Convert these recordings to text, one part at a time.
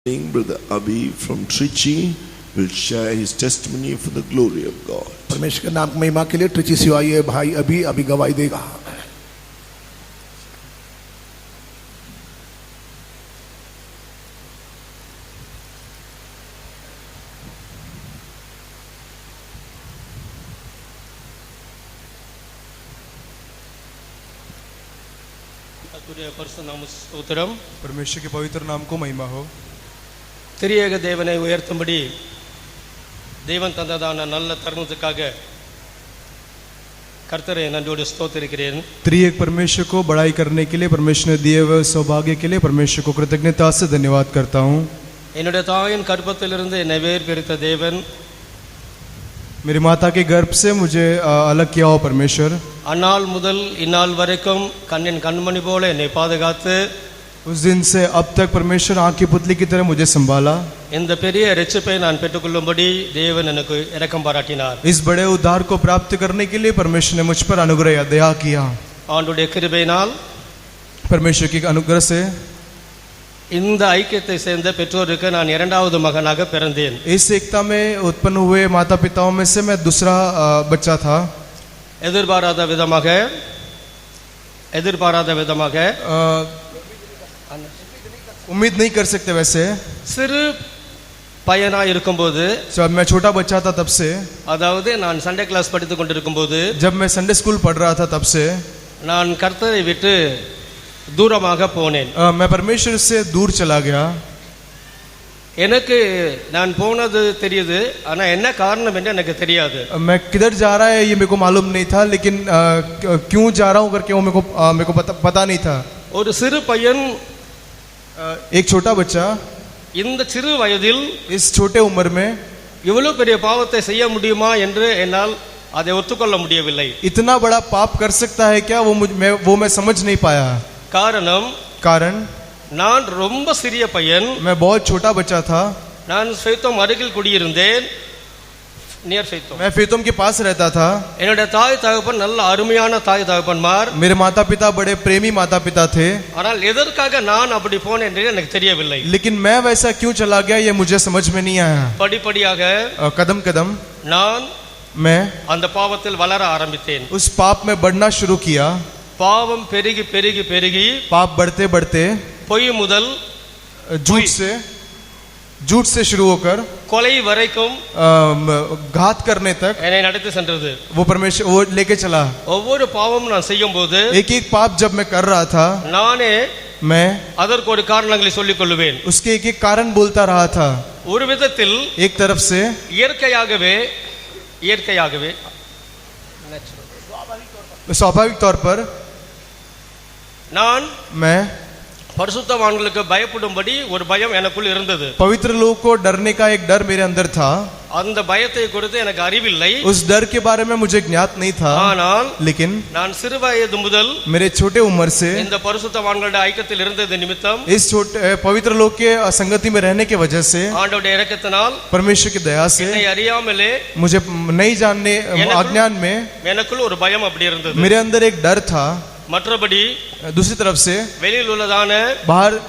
Brother Abhi from Trichy will share his testimony for the glory of God. परमेश्वर के नाम की महिमा के लिए ट्रिची से आइए भाई अभी गवाही देगा। परमेश्वर के पवित्र नाम को महिमा हो। திரியேக தேவனை உயர்த்தும்படி தேவன் தந்ததான நல்ல தருணத்துக்காக கர்த்தரை நன்றியோடு ஸ்தோத்திரிக்கிறேன்। त्रिएक परमेश्वर को बड़ाई करने के लिए, परमेश्वर ने दिए हुए सौभाग्य के लिए परमेश्वर को कृतज्ञता से धन्यवाद करता हूँ। என்னுடைய தாயின் கர்ப்பத்திலிருந்து என்னை வேர் பிரித்த தேவன், मेरी माता के गर्भ से मुझे अलग किया हो परमेश्वर। அந்நாள் முதல் இந்நாள் வரைக்கும் கண்ணின் கண்மணி போல என்னை பாதுகாத்து उस दिन से अब तक परमेश्वर आँख की पुतली की तरह मुझे संभाला। இந்த பெரிய இரட்சிப்பை நான் பெற்றுக்கொள்ளும்படி தேவன் எனக்கு இரக்கம் பாராட்டினார்। इस बड़े उद्धार को प्राप्त करने के लिए परमेश्वर ने मुझ पर अनुग्रह या दया किया। ஆண்டவருடைய கிருபையினால் परमेश्वर की अनुग्रह से இந்த ஐக்கியத்தை சேர்ந்த பெற்றோருக்கு நான் இரண்டாவது மகனாக பிறந்தேன்। इस एकता में उत्पन्न हुए माता पिताओं में से मैं दूसरा बच्चा था। எதிர்பாராத விதமாக उम्मीद नहीं कर सकते वैसे। சிறு பையனா இருக்கும்போது, जब मैं छोटा बच्चा था तब से, அதாவது நான் சண்டே கிளாஸ் படித்துக் கொண்டிருக்கும்போது, जब मैं संडे स्कूल पढ़ रहा था तब से நான் கர்த்தரை விட்டு தூரமாக போனேன்। मैं परमेश्वर से दूर चला गया। எனக்கு நான் போனது தெரியுது, ஆனா என்ன காரணம் என்று எனக்கு தெரியாது। मैं किधर जा रहा है ये मेरे को मालूम नहीं था, लेकिन क्यों जा रहा हूँ करके वो मेरे को पता नहीं था। ஒரு சிறு பையன், एक छोटा बच्चा இந்த சிறு வயதில் इस छोटे उम्र में இவ்வளவு பெரிய பாவத்தை செய்ய முடியுமா என்று என்னால் அதை ஒத்துக்கொள்ள முடியவில்லை। इतना बड़ा पाप कर सकता है क्या, वो मैं समझ नहीं पाया। कारण நான் ரொம்ப சிறிய பையன், मैं बहुत छोटा बच्चा था। நான் ஃபேத்தோம் அருகில் குடியிருந்தேன், நியர் ஃபேத்தோம்। मैं फेतोम के पास रहता था। என்னுடைய தாய் தகப்பன் நல்ல அருமையான தாய் தகப்பன்மார், मेरे माता पिता बड़े प्रेमी माता पिता थे। ஆனால் எதற்காக நான் அப்படி போனேன் என்று எனக்கு தெரியவில்லை। लेकिन मैं वैसा क्यों चला गया ये मुझे समझ में नहीं आया। படிப்படியாக कदम कदम मैं அந்த பாவத்தில் வளர ஆரம்பித்தேன்। उस पाप में बढ़ना शुरू किया। பாவம் பெருகி பெருகி பெருகி पाप बढ़ते बढ़ते பொய் முதல் झूठ से शुरू होकर கொலை வரைக்கும் घात करने तक என்னை நடத்தி சென்றது। वो परमेश्वर वो लेके चला। ஒவ்வொரு பாவமும் நான் செய்யும்போது, एक एक पाप जब मैं कर रहा था, நானே मैं அதற்கு ஒரு காரணங்களை சொல்லிக் கொள்வேன்। उसके एक एक कारण बोलता रहा था। ஒரு விதத்தில் एक तरफ से இயற்கையாகவே स्वाभाविक तौर पर मैं பரிசுத்தவான்களுக்கு பயப்படும்படி ஒரு பயம் எனக்குள் இருந்தது। पवित्र लोगों को डरने का एक डर मेरे अंदर था। அந்த பயத்தை குறித்து எனக்கு அறிவில்லை, उस डर के बारे में मुझे ज्ञात नहीं था। ஆனால் लेकिन நான் சிறு வயது முதல் मेरे छोटे उम्र से இந்த பரிசுத்தவான்களுடைய ஐக்கியத்தில் இருந்தது निमित्तम, इस छोटे पवित्र लोग के संगति में रहने की वजह से, ஆண்டவருடைய இரக்கத்தினால், परमेश्वर की दया से, என்னை அறியாமலே मुझे नहीं जानने अज्ञान में எனக்குள் ஒரு பயம் அப்படி இருந்தது। मेरे अंदर एक डर था। மற்றபடி दूसरी तरफ से வெளியில் உள்ளதான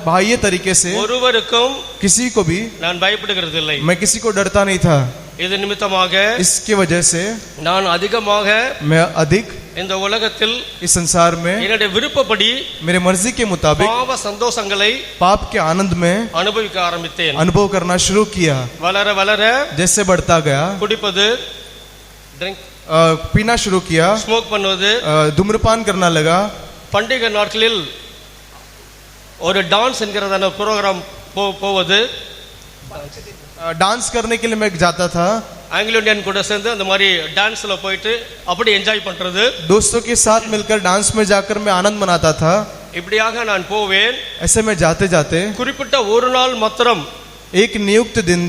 बाह्य तरीके से ஒருவருக்கும் किसी को भी நான் பயப்படுகிறது இல்லை। मैं किसी को डरता नहीं था। இது நிமித்தமாக इसकी वजह से நான் அதிகமாக मैं अधिक இந்த உலகத்தில் इस संसार में என்னுடைய விருப்பப்படி मेरे मर्जी के मुताबिक பாவ சந்தோஷங்களை पाप के आनंद में அனுபவிக்க ஆரம்பித்தேன்। अनुभव करना शुरू किया। வளர வளர जैसे बढ़ता गया குடிப்பது, ட்ரிங்க் पीना शुरू किया, ஸ்மோக் பண்ணுவது, धूम्रपान करना लगा। பண்டிகை நாட்களில் ஒரு டான்ஸ் என்கிறதான ப்ரோக்ராம் போவது, डांस करने के लिए मैं जाता था। ஆங்கிலோ இந்தியன் கூட சேர்ந்து அந்த மாதிரி டான்ஸ்ல போயிட்டு அப்படி என்ஜாய் பண்றது, दोस्तों के साथ मिलकर डांस में जाकर मैं आनंद मनाता था। இப்படியாக நான் போவேன்। ऐसे में जाते जाते குறிப்பிட்ட ஒரு நாள் மாத்திரம் एक नियुक्त दिन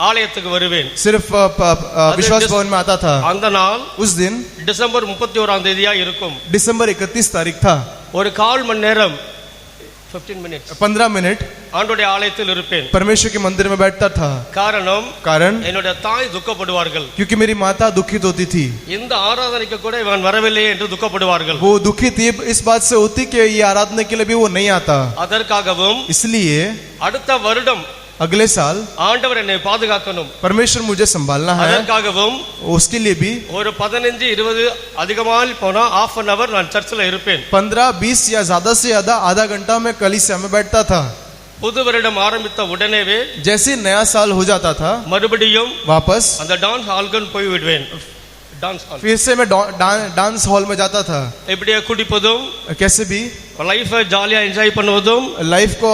ஆலயத்துக்கு வருவேன்। सिर्फ विश्वास भवन में आता था। அந்த நாள் उस दिन டிசம்பர் 31ஆம் தேதியா இருக்கும்। दिसंबर 31 तारीख था। ஒரு கால் மணி நேரம் 15 मिनट ஆண்டவருடைய ஆலயத்தில் இருப்பேன்। परमेश्वर के मंदिर में बैठता था। कारण என்னுடைய தாய் துக்கப்படுவார்கள், क्योंकि मेरी माता दुखित होती थी। இந்த ஆராதனைக்கு கூட இவன் வரவில்லை என்று துக்கப்படுவார்கள்। वो दुखित इस बात से होती कि ये आराधना के लिए भी वो नहीं आता। அதற்காகவும் इसलिए அடுத்த வருடம் अगले साल ஆண்டவர் என்னை பாதுகாக்கணும். परमेश्वर मुझे संभालना है, அதற்காகவும் उसके लिए भी ஒரு 15-20 அதிகமாக போனா half an hour நான் சர்ச்சில் இருப்பேன். 15-20 या ज्यादा से ज्यादा आधा घंटा मैं कलीसिया में बैठता था. புது வருடம் ஆரம்பித்த உடனேவே जैसे नया साल हो जाता था மறுபடியும் वापस அந்த டான்ஸ் ஹாலுக்கு போய் விடுவேன். டான்ஸ் ஹால் फिर से मैं डांस हॉल में जाता था. எப்படியே குடிப்பதும் कैसे भी லைஃபை ஜாலியா என்ஜாய் பண்ணுவதும் लाइफ को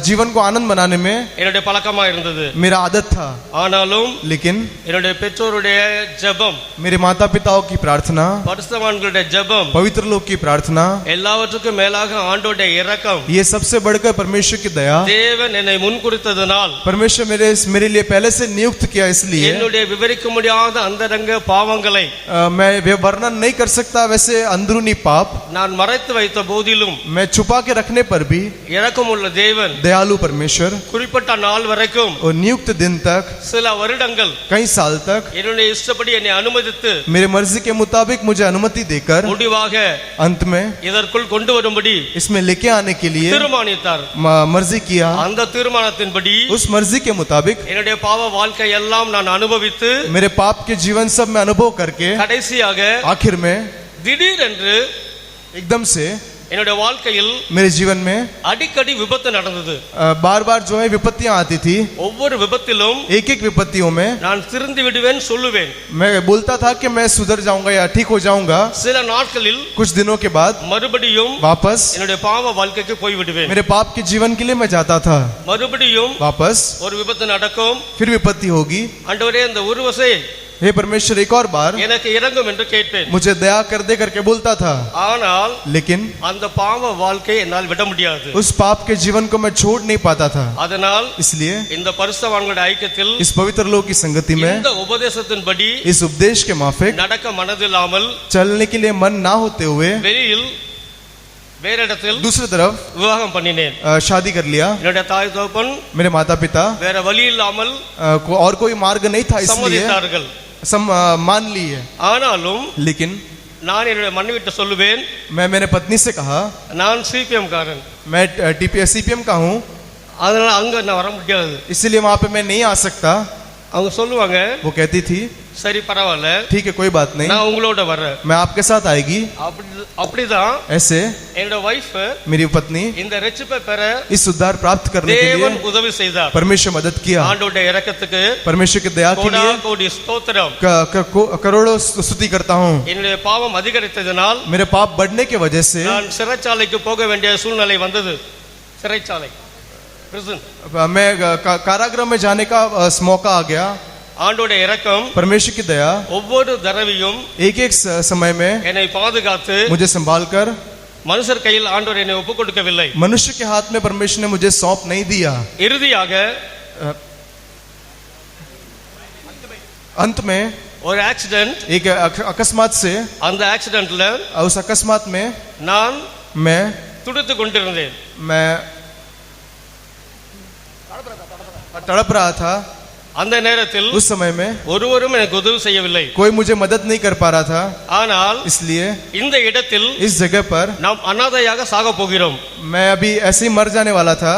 जीवन को आनंद बनाने में என்னுடைய பழக்கமா இருந்தது. मेरा आदत था. ஆனாலும் लेकिन என்னுடைய பெற்றோருடைய ஜெபம், मेरे माता पिताओं की प्रार्थना, பரிசுத்தவான்களுடைய ஜெபம், पवित्र लोग की प्रार्थना, எல்லாவற்றுக்கும் மேலாக ஆண்டவருடைய இரக்கம், ये सबसे बढ़कर परमेश्वर की दया, தேவன் என்னை முன்குறித்ததனால் परमेश्वर मेरे लिए पहले से नियुक्त किया, इसलिए என்னுடைய விவரிக்க முடியாத அந்தரங்க பாவங்களை मैं वे वर्णन नहीं कर सकता वैसे अंदरूनी पाप நான் மறைத்து வைத்த போதிலும் मैं छुपा के रखने पर भी இரக்கமுள்ள தேவன் दयालु परमेश्वर குறிப்பிட்ட நாள் வரைக்கும் और नियुक्त दिन तक சில வருடங்கள் कई साल तक என்னுடைய இஷ்டப்படி என்னை அனுமதித்து मेरे मर्जी के मुताबिक मुझे अनुमति देकर முடிவாக अंत में இதற்குள் கொண்டு வரும்படி इसमें लेके आने के लिए தீர்மானித்தார். मर्जी किया. அந்த தீர்மானத்தின்படி उस मर्जी के मुताबिक என்னுடைய பாவ வாழ்க்கை எல்லாம் நான் அனுபவித்து मेरे पाप के जीवन सब मैं अनुभव करके கடைசியாக आखिर में திடீரென்று एकदम से என்னுடைய வாழ்க்கையில் मेरे जीवन में அடிக்கடி விபத்து நடந்தது. बार बार जो है विपत्तियां आती थी. ஒவ்வொரு விபத்திலும் एक एक विपत्तियों में நான் திருந்தி விடுவேன் சொல்லுவேன். मैं बोलता था कि मैं सुधर जाऊंगा या ठीक हो जाऊंगा. சில நாட்களில் कुछ दिनों के बाद மறுபடியும் वापस என்னுடைய பாவ வாழ்க்கைக்கு போய் விடுவேன். मेरे पाप के जीवन के लिए मैं जाता था. மறுபடியும் वापस ஒரு விபத்து நடக்கும். फिर विपत्ति होगी. ஆண்டவரே இந்த உருவசை हे परमेश्वर एक और बार எனக்கு இரங்கும் என்று கேட்பேன். मुझे दया कर दे करके बोलता था. ஆனால் लेकिन அந்த பாவ வாழ்க்கையை என்னால் விட முடியாது. उस पाप के जीवन को मैं छोड़ नहीं पाता था. அதனால் इसलिए இந்த பரிசுத்தவான்களுடைய ஐக்கியத்தில் इस पवित्र लोग की संगति में இந்த உபதேசத்தின்படி इस उपदेश के माफिक நடக்க மனதில்லாமல் चलने के लिए मन ना होते हुए வெளியில் வேற இடத்தில் दूसरी तरफ விவாகம் பண்ணினேன். शादी कर लिया. என்னுடைய தாய் தகப்பன் मेरे माता पिता வேற வழி இல்லாமல் और कोई मार्ग नहीं था इसलिए சம்மதித்தார்கள். मान ली है. ஆனாலும் लेकिन நான் என்னுடைய மனைவிட்ட சொல்லுவேன், मैं मैंने पत्नी से कहा நான் சிபிஎம் காரன், मैं सीपीएम का हूँ, அதனால அங்க நான் வர முடியாது. इसलिए वहां पे मैं नहीं आ सकता. அவங்க சொல்லுவாங்க, वो कहती थी சரி பரவாயில்ல, ठीक है कोई बात नहीं, நான் உங்களோட வரேன். मैं आपके साथ आएगी. அப்படிதான் ऐसे என்னோட வைஃப் मेरी पत्नी இந்த ரட்சிப்பை பெற इस उद्धार प्राप्त करने के தேவன் लिए உதவி செய்தார். परमेश्वर मदद किया. ஆண்டவருடைய இரக்கத்துக்கு परमेश्वर की दया के लिए கோடி ஸ்தோத்திரம். करोड़ों स्तुति करता हूँ. என்னுடைய பாவம் அதிகரித்ததனால் मेरे पाप बढ़ने के वजह से நான் சிறைச்சாலைக்கு போக வேண்டிய சூழ்நிலை வந்தது. சிறைச்சாலை prison. मैं कारागृह में जाने का मौका आ गया. ஆண்டவருடைய இரக்கம் परमेश्वर की दया ஒவ்வொரு தடவையும் एक एक समय में என்னை பாதுகாத்து मुझे संभाल कर, மனுஷர் கையில் ஆண்டவர் என்னை ஒப்புக் கொடுக்கவில்லை. मनुष्य के हाथ में परमेश्वर ने मुझे सौंप नहीं दिया. இறுதியாக अंत में ஒரு ஆக்சிடென்ட், एक अकस्मात से, அந்த ஆக்சிடென்ட்ல उस अकस्मात में நான் मैं துடித்துக் கொண்டிருந்தேன். तड़प रहा था. அந்த நேரத்தில் उस समय में ஒருவரும் எனக்கு உதவி செய்யவில்லை. कोई मुझे मदद नहीं कर पा रहा था. ஆனால் इसलिए இந்த இடத்தில் इस जगह पर நாம் अनाதையாக சாக போகிறோம். मैं अभी ऐसे ही मर जाने वाला था.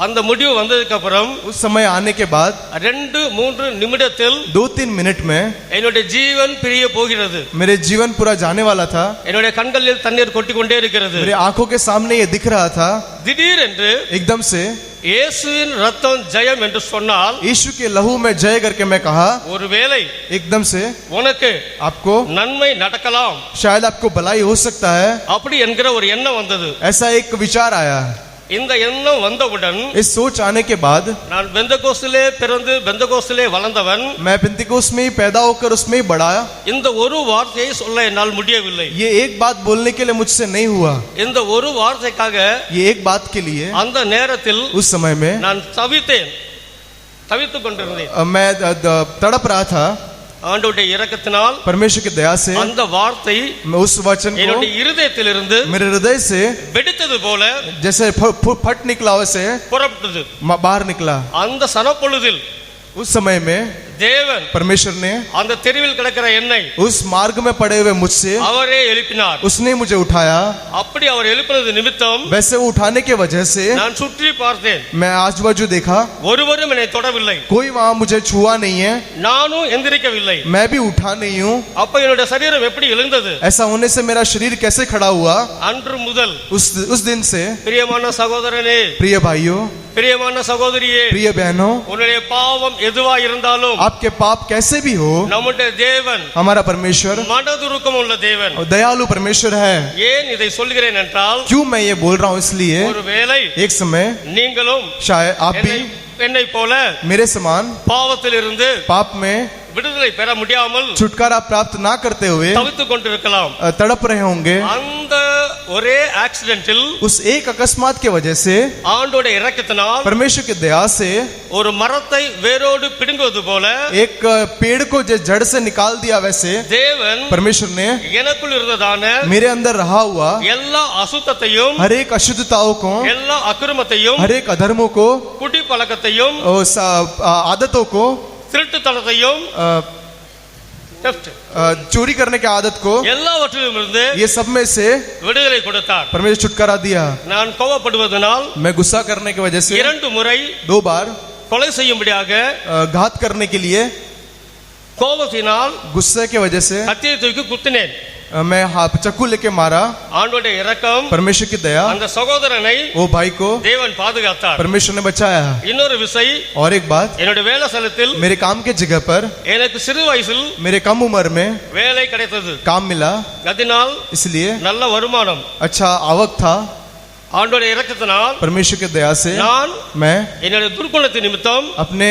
அந்த முடிவு வந்ததுக்கு அப்புறம் उस समय आने के बाद 2-3 நிமிடத்தில் 2-3 मिनट में என்னுடைய ஜீவன் பிரிய போகிறது. मेरे जीवन पूरा जाने वाला था. என்னுடைய கண்களில் தண்ணீர் கொட்டிக்கொண்டே இருக்கிறது. मेरे आंखों के सामने ये दिख रहा था. திடீரென்று एकदम से இயேசுவின் ரத்தம் ஜெயம் என்று சொன்னால், यीशु के लहू में जय करके मैं कहा, ஒருவேளை एकदम से உனக்கு आपको நன்மை நடக்கலாம் शायद आपको भलाई हो सकता है. அப்படி என்கிற ஒரு எண்ணம் வந்தது. ऐसा एक विचार आया. இந்த எண்ணம் வந்தவுடன் इस सोच आने के बाद நான் பெந்தகோஸ்திலே பிறந்து பெந்தகோஸ்திலே வளர்ந்தவன், मैं पेंतिकोस्त में ही पैदा होकर उसमें ही बड़ा. இந்த ஒரு வார்த்தையை சொல்ல என்னால் முடியவில்லை. ये एक बात बोलने के लिए मुझसे नहीं हुआ. இந்த ஒரு வார்த்தைக்காக ये एक बात के लिए அந்த நேரத்தில் उस समय में நான் தவித்துக் கொண்டிருந்தேன். मैं तड़प रहा था. ஆண்டவருடைய இரக்கத்தினால் परमेश्वर की दया से அந்த வார்த்தை मैं उस वचन என்னுடைய को இருதயத்திலிருந்து मेरे हृदय से வெடித்தது போல जैसे फट निकला वैसे புறப்பட்டது. बाहर निकला. அந்த சனப்பொழுதில் उस समय में தேவன் परमेश्वर ने அந்த தெருவில் கிடக்கிற என்னை उस मार्ग में पड़े हुए मुझसे அவரே எழுப்பினார். उसने मुझे उठाया। அப்படி அவர் எழுப்பினது நிமித்தம் वैसे वो उठाने के वजह से நான் சுற்றி பார்த்தேன். मैं आजू बाजू देखा, ஒருவரும் என்னை தொடவில்லை. कोई वहां मुझे छुआ नहीं है, நானும் எந்திரிக்கவில்லை. मैं भी उठा नहीं हूँ। அப்ப என்னுடைய சரீரம் எப்படி எழுந்தது? ऐसा होने से मेरा शरीर कैसे खड़ा हुआ? அன்று முதல் उस दिन से பிரியமான சகோதரனே, प्रिय भाइयों, பிரியமான சகோதரியே, प्रिय बहनों, உன்னுடைய பாவம் எதுவா இருந்தாலும் आपके पाप कैसे भी हो, நம்முடைய தேவன் हमारा परमेश्वर மனதுருக்கம் உள்ள தேவன். दयालु परमेश्वर है। ஏன் இதை சொல்கிறேன் என்றால், क्यों मैं ये बोल रहा हूँ? इसलिए ஒருவேளை एक समय நீங்களும் शायद आप भी என்னை போல मेरे समान பாவத்தில் இருந்து पाप में விடுதலை பெற முடியாமல் छुटकारा प्राप्त ना करते हुए தவித்துக் கொண்டிருக்கலாம். तड़प रहे होंगे। அந்த ஒரே ஆக்சிடென்ட்டில் उस एक अकस्मात के वजह से ஆண்டோட இரக்கத்தினால் परमेश्वर की दया से ஒரு மரத்தை வேரோடு பிடுங்குவது போல एक पेड़ को जड़ से निकाल दिया, वैसे தேவன் परमेश्वर ने எனக்குள் இருந்ததான मेरे अंदर रहा हुआ எல்லா அசுத்தத்தையும், हर एक अशुद्धताओं को, எல்லா அக்கிரமத்தையும், हर एक अधर्मों को, குடி பழக்கத்தையும், उस आदतों को, திருட்டுத்தனத்தையும், चोरी करने की आदत को, எல்லாவற்றிலும் இருந்து ये सब में से விடுதலை கொடுத்தார். परमेश्वर छुटकारा दिया। நான் கோபப்படுவதனால் मैं गुस्सा करने की वजह से 2 முறை 2 बार கொலை செய்யும்படியாக, घात करने के लिए, கோபத்தினால் गुस्से की वजह से கத்தியை தூக்கி குத்தினேன். मैं चक्कू लेके मारा। ஆண்டோட இரக்கம், परमेश्वर की दया, அந்த சகோதரனை वो भाई को தேவன் பாதுகாத்தார். परमेश्वर ने बचाया। இன்னொரு விசை, और एक बात, என்னோட வேலை ஸ்தலத்தில் मेरे काम के जगह पर எனக்கு சிறு வயசில் मेरे कम उम्र में வேலை கிடைத்தது. काम मिला, அதனால் इसलिए நல்ல வருமானம். अच्छा आवक था। ஆண்டோட இரக்கத்தினால் परमेश्वर की दया से நான் मैं என்னுடைய துர்க்குணத்தின் நிமித்தம் अपने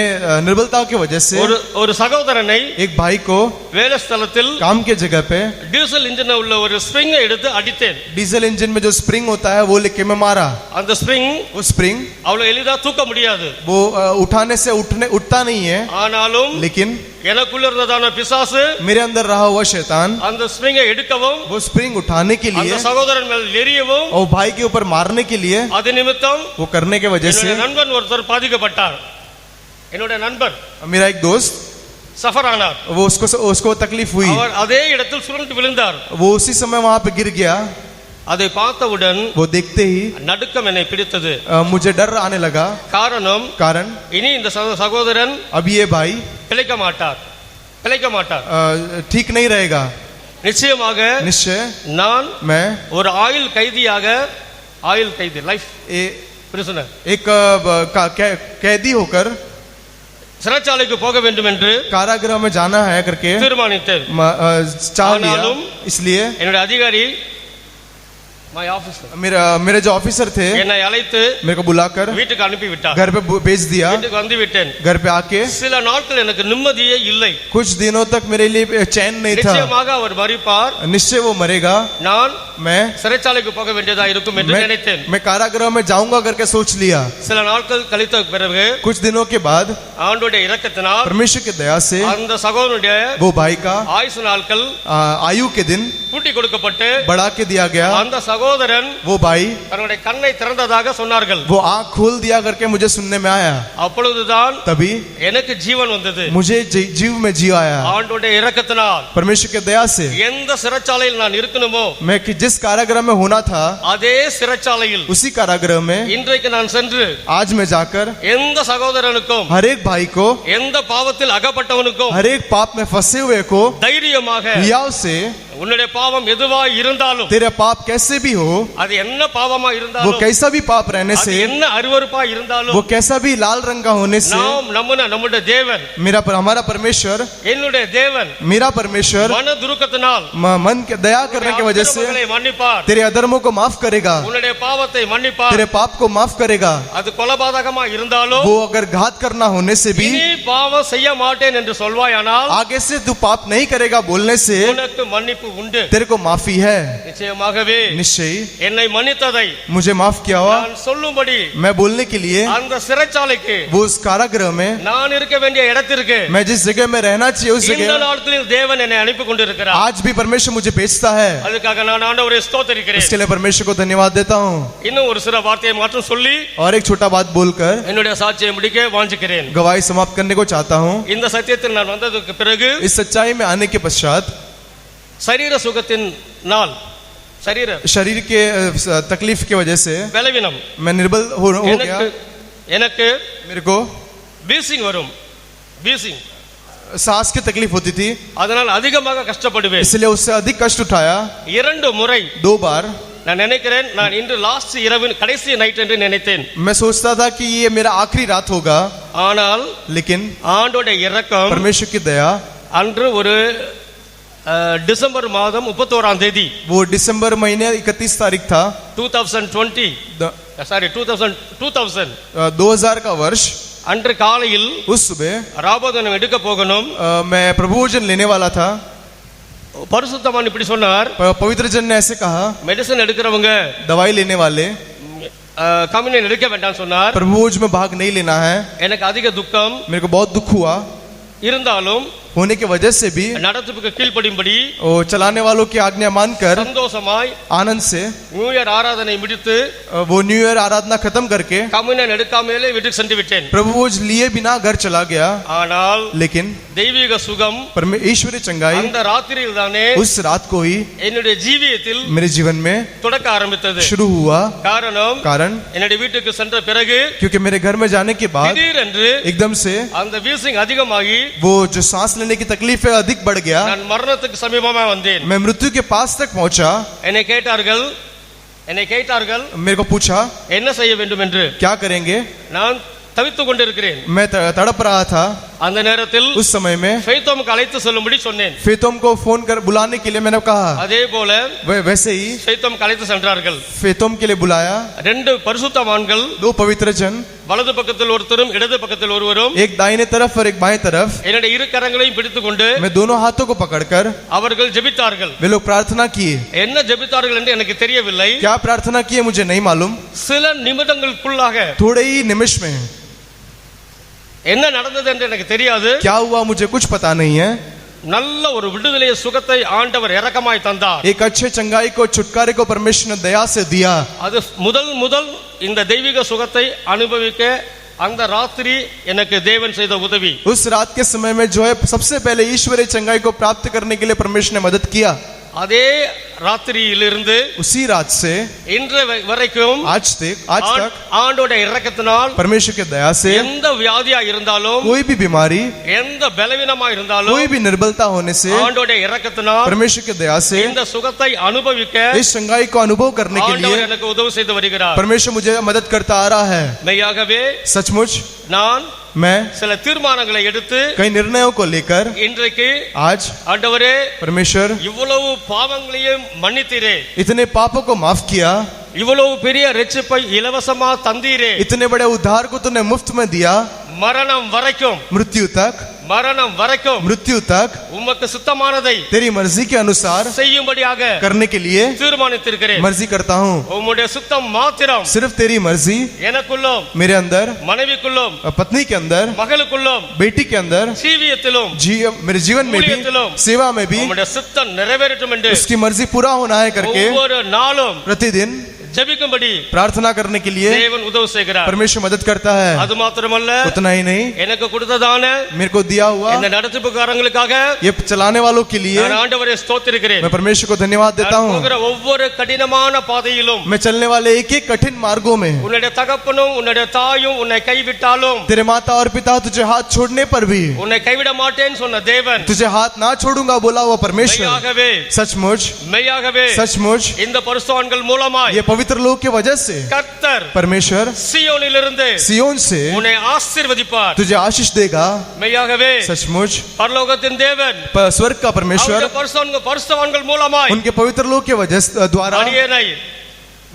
निर्बलता की वजह से ஒரு சகோதரனை एक भाई को வேலை ஸ்தலத்தில் काम के जगह पे டீசல் இன்ஜின் உள்ள ஒரு ஸ்ப்ரிங்கை எடுத்து அடித்தேன். डीजल इंजन में जो स्प्रिंग होता है वो लेके मैं मारा। அந்த ஸ்ப்ரிங் वो स्प्रिंग அவ்வளவு எளிதா தூக்க முடியாது. वो उठाने से उठता नहीं है, ஆனாலும் लेकिन எனக்குள்ள இருந்ததான பிசாசு मेरे अंदर रहा हुआ शैतान அந்த ஸ்ப்ரிங்கை எடுக்கவும், वो स्प्रिंग उठाने के அந்த लिए சகோதரன் மேல் எரியவும், और भाई के ऊपर मारने के लिए, அது நிமித்தம் वो करने के वजह என்னுடைய से நண்பன் ஒருத்தர் பாதிக்கப்பட்டார். என்னுடைய நண்பர் मेरा एक दोस्त, சஃபர் ஆனார். वो उसको तकलीफ हुई। அவர் அதே இடத்தில் சுருண்டு விழுந்தார். वो उसी समय वहां पे गिर गया। அதை பார்த்தவுடன் वो देखते ही நடுக்கம் என்னை பிடித்தது. मुझे डर आने लगा। कारण இனி இந்த சகோதரன் अब ये भाई பிழைக்க மாட்டார். ठीक नहीं रहेगा। நிச்சயமாக निश्चय நான் मैं ஒரு ஆயுள் கைதி லைஃப் பிரிசனர் एक कैदी होकर சிறைச்சாலைக்கு போக வேண்டும் என்று कारागृह में जाना है करके தீர்மானித்தேன். चाह लिया। इसलिए என்னுடைய அதிகாரி, my officer, मेरे जो ऑफिसर थे என்னை அழைத்து मेरे को बुलाकर வீட்டுக்கு அனுப்பி விட்டார். घर पे भेज दिया। வீட்டுக்கு வந்து விட்டேன். घर पे आके சில நாட்கள் எனக்கு நிம்மதியே இல்லை. कुछ दिनों तक मेरे लिए चैन नहीं था। நிச்சயமாக அவர் மரிப்பார், निश्चय वो मरेगा, நான் मैं சிறைச்சாலைக்கு போக வேண்டியதா இருக்கும் என்று நினைத்தேன். मैं कारागृह में जाऊंगा करके सोच लिया। சில நாட்கள் கழித்த பிறகு कुछ दिनों के बाद ஆண்டவருடைய இரக்கத்தினால் परमेश्वर की दया से அந்த சகோதரனுடைய वो भाई का ஆயுசு நாட்கள் आयु के दिन கூட்டி கொடுக்கப்பட்டு बढ़ा के दिया गया। அந்த சகோதரன் वो भाई தன்னுடைய கண்ணை திறந்ததாக சொன்னார்கள். वो आँख खोल दिया करके मुझे सुनने में आया। அப்பொழுதுதான் तभी எனக்கு ஜீவன் வந்தது. मुझे जीव में जी आया ஆண்டவருடைய இரக்கத்தினால். परमेश्वर के दया से எந்த சிறைச்சாலையில் நான் இருக்கணுமோ, मैं जिस कारागृह में होना था அதே சிறைச்சாலையில் उसी कारागृह में இன்றைக்கு நான் சென்று आज मैं जाकर எந்த சகோதரனுக்கும், हर एक भाई को, எந்த பாவத்தில் அகப்பட்டவனுக்கும் हर एक पाप में फंसे हुए को தைரியமாக, हियाव से, உன்னுடைய பாவம் எதுவா இருந்தாலும், तेरा पाप कैसे भी हो, அது என்ன பாவமா वो இருந்தாலும், कैसा भी पाप रहने அது से, என்ன அருவருப்பா இருந்தாலும், वो कैसा भी लाल रंग का होने से, நம்முடைய தேவன், हमारा परमेश्वर, என்னுடைய தேவன் मेरा परमेश्वर மன துருக்கத்தினால் मन के दया करने की वजह से மன்னிப்பார். तेरे अधर्मों को माफ करेगा, உன்னுடைய பாவத்தை மன்னிப்பார். तेरे पाप को माफ करेगा। அது கொலபாதகமா இருந்தாலும், वो अगर घात करना होने से भी, இனி பாவம் செய்ய மாட்டேன் என்று சொல்வாயானால், आगे से तू पाप नहीं करेगा बोलने से உனக்கு மன்னிப்பு உண்டு. तेरे को माफी है। நிச்சயமாகவே निश्चय என்னை மன்னித்ததை मुझे माफ किया हुआ நான் சொல்லும்படி मैं बोलने के लिए அந்த சிறைச்சாலைக்கு, वो उस कारागृह में நான் இருக்க வேண்டிய இடத்திற்கு मैं जिस जगह में रहना चाहिए उस இந்த जगह நாட்களில் தேவன் என்னை அனுப்பி கொண்டிருக்கிறார். आज भी परमेश्वर मुझे भेजता है। அதுக்காக நான் ஆண்டவரை ஸ்தோத்திரிக்கிறேன். इसके लिए परमेश्वर को धन्यवाद देता हूँ। இன்னும் ஒரு சில வார்த்தையை மாற்றம் சொல்லி और एक छोटा बात बोलकर என்னுடைய சாட்சியை முடிக்க வாஞ்சிக்கிறேன். गवाही समाप्त करने को चाहता हूँ। இந்த சத்தியத்தில் நான் வந்ததுக்கு பிறகு इस सच्चाई में आने के पश्चात சரீர சுகத்தின் நாள் शरीर शरीर के तकलीफ की वजह से பலவீனம் मैं निर्बल हो गया। எனக்கு मेरे को வீசிங் வரும், வீசிங் सांस की तकलीफ होती थी, அதனால் அதிகமாக கஷ்டப்படுவேன்। इसलिए उससे अधिक कष्ट उठाया। 2 முறை 2 बार நான் நினைக்கிறேன், நான் இன்று லாஸ்ட் இரவு கடைசி நைட் என்று நினைத்தேன்। मैं सोचता था कि ये मेरा आखिरी रात होगा, ஆனால் लेकिन ஆண்டோட இரக்கம் परमेश्वर की दया அன்று ஒரு டிசம்பர் மாதம் 31ஆம் தேதி, वो दिसंबर महीने 31 तारीख था 2020 சாரி 2000 का वर्ष। அன்று காலையில் उस सुबह ராபோதனம் எடுக்க போகணும்। मैं प्रभु भोजन लेने वाला था। பரிசுத்தவான் இப்படி சொன்னார், पवित्र जन ने ऐसे कहा, மெடிசன் எடுக்கிறவங்க दवाई लेने वाले கம்யூனியன் எடுக்க வேண்டாம் சொன்னார்। प्रभु भोज में भाग नहीं लेना है। எனக்கு அதிக துக்கம் मेरे को बहुत दुख हुआ, இருந்தாலும் होने की वजह से भी நடத்துக்கு கீழ்ப்படியும்படி चलाने वालों की आज्ञा मानकर சந்தோஷமாய் आनंद से நியூ இயர் ஆராதனை முடித்து वो न्यू ईयर आराधना खत्म करके கம்யூனியன் எடுக்காமலே வீட்டுக்கு சென்று விட்டேன்। प्रभु भोज लिए बिना घर चला गया। ஆனால் लेकिन தெய்வீக சுகம் ईश्वरीय चंगाई அந்த ராத்திரியில் தானே उस रात को ही என்னுடைய ஜீவியத்தில் मेरे जीवन में தொடக்க ஆரம்பித்தது। शुरू हुआ। कारण என்னுடைய வீட்டுக்கு சென்ற பிறகு क्योंकि मेरे घर में जाने के बाद திடீரென்று एकदम से அந்த வீசிங் அதிகமாகி वो जो सांस लेने की तकलीफ है अधिक बढ़ गया। நான் மரணத்துக்கு சமீபமா வந்தேன்। मैं मृत्यु के पास तक पहुंचा। என்னை கேட்டார்கள் मेरे को पूछा என்ன செய்ய வேண்டும் என்று। क्या करेंगे। நான் தவித்துக் கொண்டிருக்கிறேன்। मैं तड़प रहा था। அந்த நேரத்தில் उस समय में ஃபேத்தோமுக்கு அழைத்து சொல்லும்படி சொன்னேன்। फेतोम को फोन कर बुलाने के लिए मैंने कहा। அதே போல वैसे ही ஃபேத்தோமுக்கு அழைத்து சென்றார்கள்। फेतोम के लिए बुलाया। 2 பரிசுத்தவான்கள், 2 पवित्र जन, வலது பக்கத்தில் ஒருத்தரும் இடது பக்கத்தில் ஒருவரும், एक दाहिने तरफ और एक बाएं तरफ। என்னுடைய இரு கரங்களையும் பிடித்துக்கொண்டு मैं दोनों हाथों को पकड़कर அவர்கள் ஜெபித்தார்கள்। वे लोग प्रार्थना किए। என்ன ஜெபித்தார்கள் என்று எனக்கு தெரியவில்லை। क्या प्रार्थना किए मुझे नहीं मालूम। சில நிமிடங்களுக்குள்ளாக थोड़े ही निमिष में என்ன நடந்தது என்று எனக்கு தெரியாது। क्या हुआ मुझे कुछ पता नहीं है। நல்ல ஒரு விடுதலை சுகத்தை ஆண்டவர் இரக்கமாய் தந்தார்। एक अच्छे चंगाई को, छुटकारे को परमेश्वर ने दया से दिया। அது முதல் இந்த தெய்வீக சுகத்தை அனுபவிக்க அந்த ராத்திரி எனக்கு தேவன் செய்த உதவி। उस रात के समय में जो है सबसे पहले ईश्वरीय चंगाई को प्राप्त करने के लिए परमेश्वर ने मदद किया। அதே ராத்திரியிலிருந்து उसी रात से இன்று வரைக்கும் आज तक ஆண்டோட இரக்கத்தினால் परमेश्वर की दया से எந்த வியாதியா இருந்தாலும், कोई भी बीमारी, எந்த பலவீனமா இருந்தாலும், कोई भी निर्बलता होने से ஆண்டோட இரக்கத்தினால் परमेश्वर की दया से இந்த சுகத்தை அனுபவிக்க इस चंगाई को अनुभव करने के ஆண்டவர் लिए எனக்கு உதவி செய்து வருகிறார்। परमेश्वर मुझे मदद करता आ रहा है। மெய்யாகவே सचमुच நான் मैं சில தீர்மானங்களை எடுத்து कई निर्णयों को लेकर இன்றைக்கு आज ஆண்டவரே परमेश्वर இவ்வளவு பாவங்களையும் மன்னித்தீரே, इतने पापों को माफ किया, இவ்வளவு பெரிய ரட்சிப்பை இலவசமா தந்தீரே, इतने बड़े उद्धार को तूने मुफ्त में दिया, மரணம் வரைக்கும் मृत्यु तक உமக்கு சுத்தமானதை तेरी मर्जी के अनुसार செய்யும்படியாக करने के लिए தீர்மானித்திருக்கிறேன்। मर्जी करता हूँ। உம்முடைய சுத்தம் மாத்திரம் सिर्फ तेरी मर्जी எனக்குள்ளும், मेरे अंदर, மனைவிக்குள்ளும், पत्नी के अंदर, மகளுக்குள்ளும், बेटी के अंदर, ஜீவியத்திலும், मेरे जीवन में भी, सेवा में भी உம்முடைய சுத்தம் நிறைவேறட்டும் என்று उसकी मर्जी पूरा होना है करके ஒவ்வொரு நாளும் प्रतिदिन ஜெபிக்கும்படி प्रार्थना करने के लिए தேவன் உதவி செய்கிறார்। परमेश्वर मदद करता है। அது மாத்திரமல்ல, उतना ही नहीं, எனக்கு கொடுத்ததான मेरे को दिया हुआ இந்த நடத்துப்புக்காரங்களுக்காக ये चलाने वालों के लिए நான் ஆண்டவரை ஸ்தோத்திரிக்கிறேன்। मैं परमेश्वर को धन्यवाद देता हूँ। ஒவ்வொரு கடினமான பாதையிலும் मैं चलने वाले एक एक कठिन मार्गों में உன்னுடைய தகப்பனும் உன்னுடைய தாயும் உன்னை கைவிட்டாலும், तेरे माता और पिता तुझे हाथ छोड़ने पर भी உன்னை கைவிட மாட்டேன்னு சொன்ன தேவன், तुझे हाथ ना छोड़ूंगा बोला हुआ परमेश्वर, மெய்யாகவே सचमुच இந்த பரிசுத்தவான்கள் மூலமாய் ये पवित्र लोग की वजह से கர்த்தர் परमेश्वर सियोनिலிருந்து सियोन से உன்னை ஆசீர்வதிப்பார்। तुझे आशीष देगा। மெய்யாகவே सचमुच பரலோகத்தின் தேவன், स्वर्ग का परमेश्वर பரிசுத்தவான்கள் மூலமாய் उनके पवित्र लोग के वजह द्वारा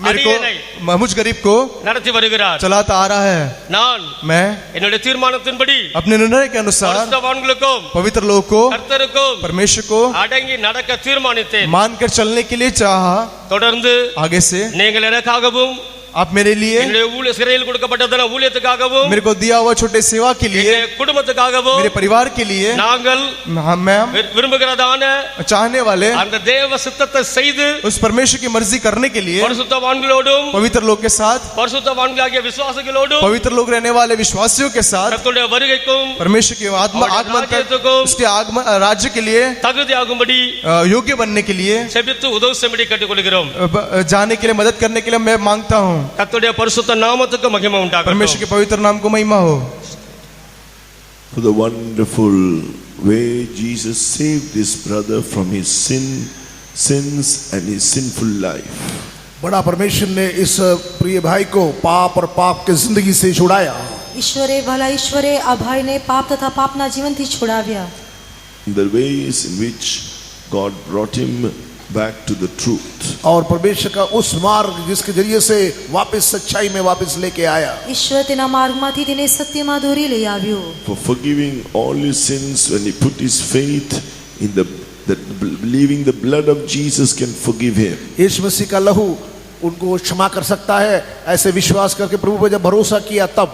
मेरे को, मुझ गरीब को நடத்தி வருகிறார், चलाता आ रहा है। मैं என்னுடைய தீர்மானத்தின்படி अपने निर्णय के अनुसार பரிசுத்தவான்களுக்கும் पवित्र लोग को, கர்த்தருக்கும் परमेश्वर को அடங்கி நடக்க தீர்மானித்தேன்। मानकर चलने के लिए चाहा। தொடர்ந்து आगे से நீங்கள் எனக்காகவும் आप मेरे लिए என்னுடைய இஸ்ரவேல் கொடுக்கப்பட்டதான ஊழியத்துக்காகவும் मेरे को दिया हुआ छोटे सेवा के लिए என்னுடைய குடும்பத்துக்காகவும் मेरे परिवार के लिए நாங்கள் मैं விரும்புகிறதான चाहने वाले அந்த தேவ சித்தத்தை செய்து उस परमेश्वर की मर्जी करने के लिए பரிசுத்தவான்களோடும் पवित्र लोग के साथ பரிசுத்தவான்களாகிய விசுவாசிகளோடும் पवित्र लोग रहने वाले विश्वासियों के साथ கர்த்தருடைய வருகைக்கும் परमेश्वर के आगमन तक उसके आगमन राज्य के लिए தகுதியாகும்படி योग्य बनने के लिए செபித்து உதவி செய்யும்படி கேட்டுக்கொள்கிறோம் जाने के लिए मदद करने के लिए मैं मांगता हूँ கர்த்தருடைய பரிசுத்த நாமத்துக்கு மகிமை உண்டாகட்டும் परमेश्वर के पवित्र नाम को महिमा हो For the wonderful way Jesus saved this brother from his sins and his sinful life. बड़ा परमेश्वर ने इस प्रिय भाई को पाप और पाप के जिंदगी से छुड़ाया. ईश्वरे भला ईश्वरे आ भाई ने पाप तथा पापना जीवन थी छुड़ाव्या. The ways in which God brought him back to the truth. और परमेश्वर का उस मार्ग जिसके जरिए से वापस सच्चाई में वापस लेके आया. ईश्वर तेना मार्गमांथी તેને સત્યમાં દોરી લઈ આવ્યો. For forgiving all his sins when he put his faith in that believing the blood of Jesus can forgive him. यीशु मसीह का लहू उनको क्षमा कर सकता है. ऐसे विश्वास करके प्रभु पर जब भरोसा किया तब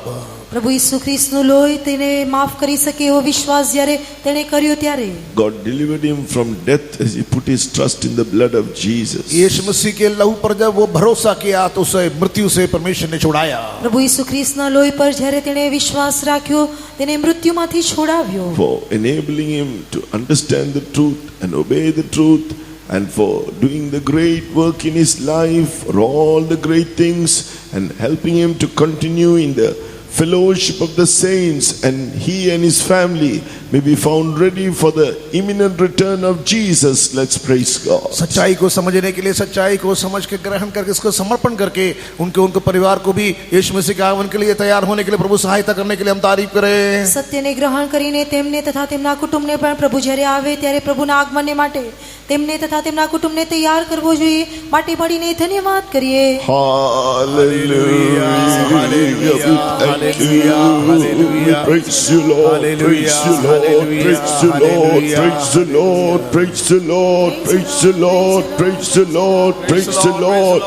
પ્રભુ ઈસુ ખ્રિસ્તનું લોહી તેને માફ કરી શકે એવો વિશ્વાસ જ્યારે તેણે કર્યો ત્યારે God delivered him from death as he put his trust in the blood of Jesus. यीशु मसीह के लहू पर जब वो भरोसा किया तो उसे मृत्यु से परमेश्वर ने छुड़ाया. પ્રભુ ઈસુ ખ્રિસ્તના લોહી પર જ્યારે તેણે વિશ્વાસ રાખ્યો તેને મૃત્યુમાંથી છોડાવ્યો. For enabling him to understand the truth and obey the truth, and for doing the great work in his life, for all the great things, and helping him to continue in the fellowship of the saints, and he and his family may be found ready for the imminent return of Jesus. Let's praise God. सच्चाई को समझने के लिए सच्चाई को समझ के ग्रहण करके इसको समर्पण करके उनके परिवार को भी यीशु मसीह के आगमन के लिए तैयार होने के लिए प्रभु सहायता करने के लिए हम तारीफ करें. સત્યને ગ્રહણ કરીને તેમને તથા તેમના કુટુંબને પણ પ્રભુ જ્યારે આવે ત્યારે પ્રભુના આગમનને માટે તેમને તથા તેમના કુટુંબને તૈયાર કરવો જોઈએ. માટે મળીને ધન્યવાદ કરીએ. Hallelujah. Hallelujah. Praise you, Lord. Praise you, Lord. Praise you, Lord. Praise the Lord. Praise the Lord. Praise the Lord. Praise the Lord. Praise the Lord.